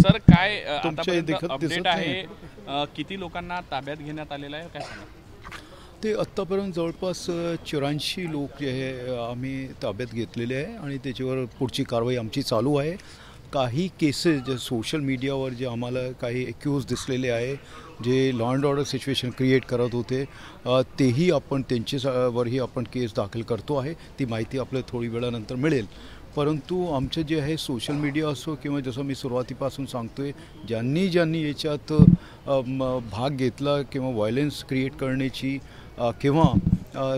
Sir काय आतापर्यंत update आहे, किती लोकांना ताब्यात घेण्यात आलेलं आहे काय सांगा? ते आत्तापर्यंत जवळपास 84 लोक जे आहे आम्ही ताब्यात घेतलेले आहे आणि त्याच्यावर पुढची कारवाई आमची चालू आहे. काही केसेस जे सोशल मीडियावर जे आम्हाला काही एक्यूज दिसलेले आहे, जे law and order situation create करत होते, तेही आपण त्यांच्यावरही आपण केस दाखल करतो आहे. ती माहिती आपल्याला थोडी वेळानंतर मिळेल. परंतु आमचं जे आहे सोशल मीडिया असो किंवा जसं मी सुरुवातीपासून सांगतो आहे, ज्यांनी याच्यात भाग घेतला किंवा व्हायलन्स क्रिएट करण्याची किंवा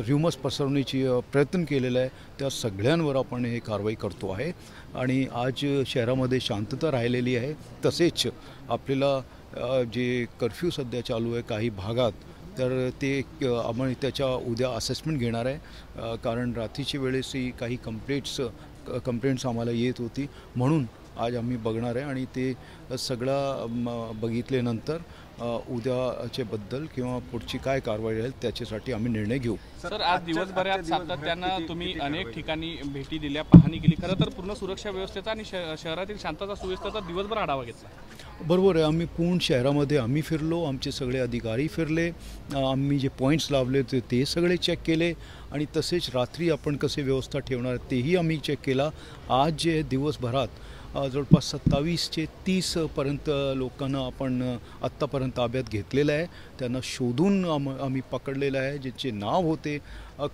र्युमर्स पसरवण्याची प्रयत्न केलेला आहे, त्या सगळ्यांवर आपण हे कारवाई करतो आहे. आणि आज शहरामध्ये शांतता राहिलेली आहे. तसेच आपल्याला जे कर्फ्यू सध्या चालू आहे काही भागात, तर ते आम्ही त्याच्या उद्या असेसमेंट घेणार आहे. कारण रात्रीच्या वेळेसही काही कंप्लेंट्स आम्हाला येत होती, म्हणून आज आम्ही बघणार आहे आणि ते सगळं बघितल्यानंतर उद्याच्या बद्दल किंवा पुढची काय कारवाई राहील त्याच्यासाठी आम्ही निर्णय घेऊ. सर, आज दिवसभरात सातत्यानं तुम्ही अनेक ठिकाणी भेटी दिल्या, पाहणी केली. खरं तर पूर्ण सुरक्षा व्यवस्थेचा आणि शहरातील शांतता सुव्यवस्थेचा दिवसभर आढावा घेतला. बरोबर आहे. आम्ही पूर्ण शहरामध्ये आम्ही फिरलो, आमचे सगळे अधिकारी फिरले, आम्ही जे पॉईंट्स लावले ते सगळे चेक केले आणि तसेच रात्री आपण कसे व्यवस्था ठेवणार तेही आम्ही चेक केला. आज जे दिवसभरात जवळपास 27 ते 30 पर्यंत लोकांना आपण आत्तापर्यंत ताब्यात घेतलेलं आहे. त्यांना शोधून आम्ही पकडलेलं आहे. ज्याचे नाव होते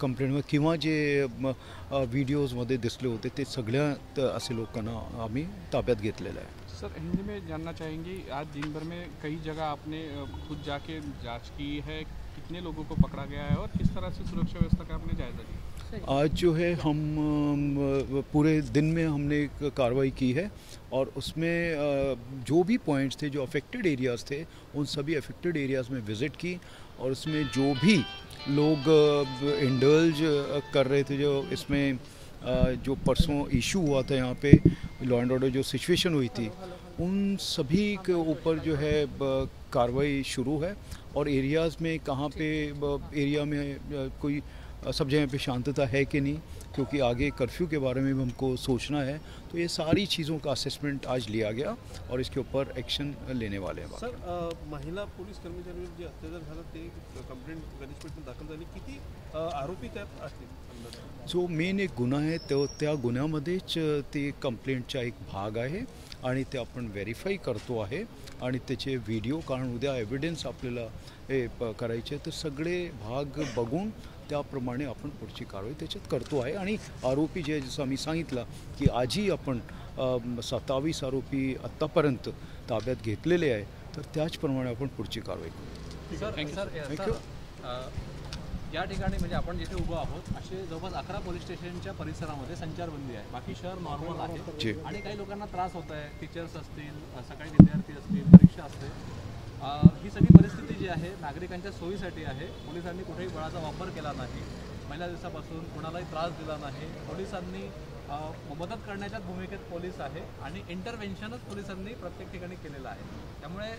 कंप्लेंटमध्ये किंवा जे व्हिडिओजमध्ये दिसले होते ते सगळ्या असे लोकांना आम्ही ताब्यात घेतलेलं आहे. सर, हिंदी में जानना चाहेंगे, आज दिन भर में कई जगह आपने खुद जाके जांच की है, कितने लोगों को पकड़ा गया है और किस तरह से सुरक्षा व्यवस्था का आपने जायजा लिया? आज जो है हम पूरे दिन में हमने कार्रवाई की है और उसमें जो भी पॉइंट्स थे, जो अफेक्टेड एरियाज़ थे, उन सभी अफेक्टेड एरियाज़ में विज़िट की और उसमें जो भी लोग इंडल्ज कर रहे थे, जो इसमें जो परसों इशू हुआ था यहाँ पे लॉ एंड ऑर्डर जो सिचुएशन हुई थी, उन सभी के ऊपर जो है कार्रवाई शुरू है. और एरियाज़ में कहाँ पे एरिया में कोई सब जगह पे शांतता है कि नहीं, क्योंकि आगे कर्फ्यू के बारे में भी हमको सोचना है. तो ये सारी चीज़ों का असेसमेंट आज लिया गया और इसके ऊपर एक्शन लेने वाले हैं. सर, महिला पोलीस कर्मचाऱ्यांवर जे अत्याचार झाला ते कंप्लेंट गणेशपेठमध्ये दाखल झाली. किती आरोपी त्यात असतील? जो मेन एक गुन्हा आहे त्या गुन्ह्यामध्येच ते कंप्लेंटचा एक भाग आहे आणि ते आपण व्हेरीफाय करतो आहे आणि त्याचे व्हिडिओ, कारण उद्या एव्हिडन्स आपल्याला हे करायचे, तर सगळे भाग बघून त्याप्रमाणे आपण पुढची कारवाई त्याच्यात करतो आहे. आणि आरोपी जे जसं आम्ही सांगितलं की आजही आपण 27 आरोपी आत्तापर्यंत ताब्यात घेतलेले आहे, तर त्याचप्रमाणे आपण पुढची कारवाई करू. थँक्यू. या ठिकाणी म्हणजे आपण जिथे उभं आहोत असे जवळपास 11 पोलीस स्टेशनच्या परिसरामध्ये संचारबंदी आहे. बाकी शहर नॉर्मल आहे आणि काही लोकांना त्रास होत आहे. टीचर्स असतील, सकाळी विद्यार्थी असतील, परीक्षा असते. ही सगळी परिस्थिती जी आहे नागरिकांच्या सोयीसाठी आहे. पोलिसांनी कुठेही बळाचा वापर केला नाही. पहिल्या दिवसापासून कोणालाही त्रास दिला नाही. पोलिसांनी मदत करण्याच्याच भूमिकेत पोलीस आहे आणि इंटरव्हेन्शनच पोलिसांनी प्रत्येक ठिकाणी केलेलं आहे. त्यामुळे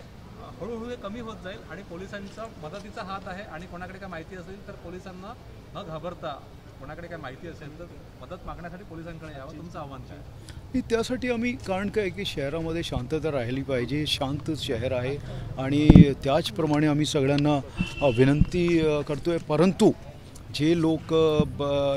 हळूहळू हे कमी होत जाईल आणि पोलिसांचा मदतीचा हात आहे. आणि कोणाकडे काय माहिती असेल तर पोलिसांना न घाबरता, कोणाकडे काय माहिती असेल तर मदत मागण्यासाठी पोलिसांकडे यावं. तुमचं आव्हान काय? त्यासाठी आम्ही, कारण काय की शहरामध्ये शांतता राहिली पाहिजे, शांत शहर आहे आणि त्याचप्रमाणे आम्ही सगळ्यांना विनंती करतो आहे. परंतु जे लोक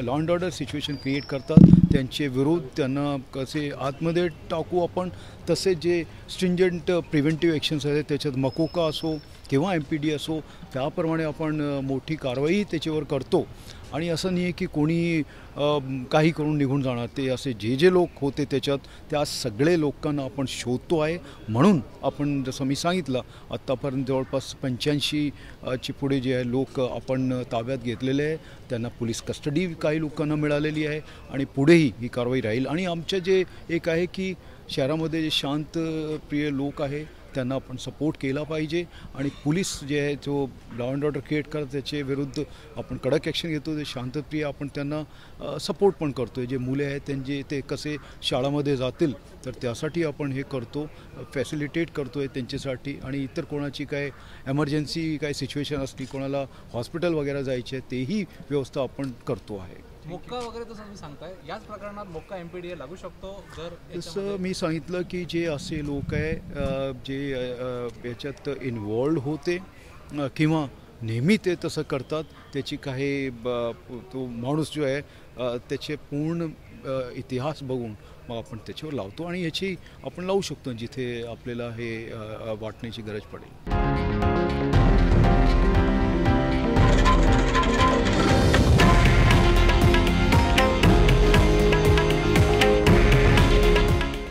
law and order situation create करतात त्यांचे विरोध, त्यांना कसे आतमध्ये टाकू आपण, तसेच जे स्ट्रिंजंट प्रिव्हेंटिव्ह ॲक्शन्स आहेत त्याच्यात मकोका असो किंवा MPD असो, त्याप्रमाणे आपण मोठी कारवाई त्याच्यावर करतो. आणि असं नाही आहे की कोणी काही करून निघून जाणार. ते असे जे लोक होते त्याच्यात, त्या सगळे लोकांना आपण शोधतो आहे. म्हणून आपण जसं मी सांगितलं आत्तापर्यंत जवळपास 85ची पुढे जे आहे लोक आपण ताब्यात घेतलेले आहे. त्यांना पोलीस कस्टडी काही लोकांना मिळालेली आहे आणि पुढेही ही कारवाई राहील. आणि आमचं जे एक आहे की शहरामध्ये जे शांतप्रिय लोक आहे त्यांना आपण सपोर्ट केला पाहिजे आणि पोलीस जे आहे जो लॉ अँड ऑर्डर क्रिएट करतात त्याचे विरुद्ध आपण कडक ॲक्शन घेतो. ते शांतप्रिय आपण त्यांना सपोर्ट पण करतो आहे. जे मुले आहेत त्यांचे ते कसे शाळामध्ये जातील तर त्यासाठी आपण हे करतो, फॅसिलिटेट करतो आहे त्यांच्यासाठी. आणि इतर कोणाची काय एमर्जन्सी काय सिच्युएशन असली, कोणाला हॉस्पिटल वगैरे जायचे तेही व्यवस्था आपण करतो आहे. मोक्का वगैरे जसं तुम्ही सांगताय, याच प्रकरणात मोक्का MPDA लागू शकतो जर जसं मी सांगितलं की जे असे लोक आहे जे याच्यात इन्वॉल्ड होते किंवा नेहमी ते तसं करतात, त्याची काही तो माणूस जो आहे त्याचे पूर्ण इतिहास बघून मग आपण त्याच्यावर लावतो आणि याची आपण लावू शकतो जिथे आपल्याला हे वाटण्याची गरज पडेल.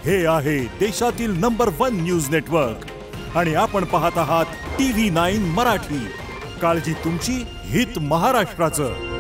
हे आहे देशातील नंबर 1 न्यूज नेटवर्क आणि आपण पाहत आहात TV9 मराठी. काळजी तुमची, हित महाराष्ट्राचं.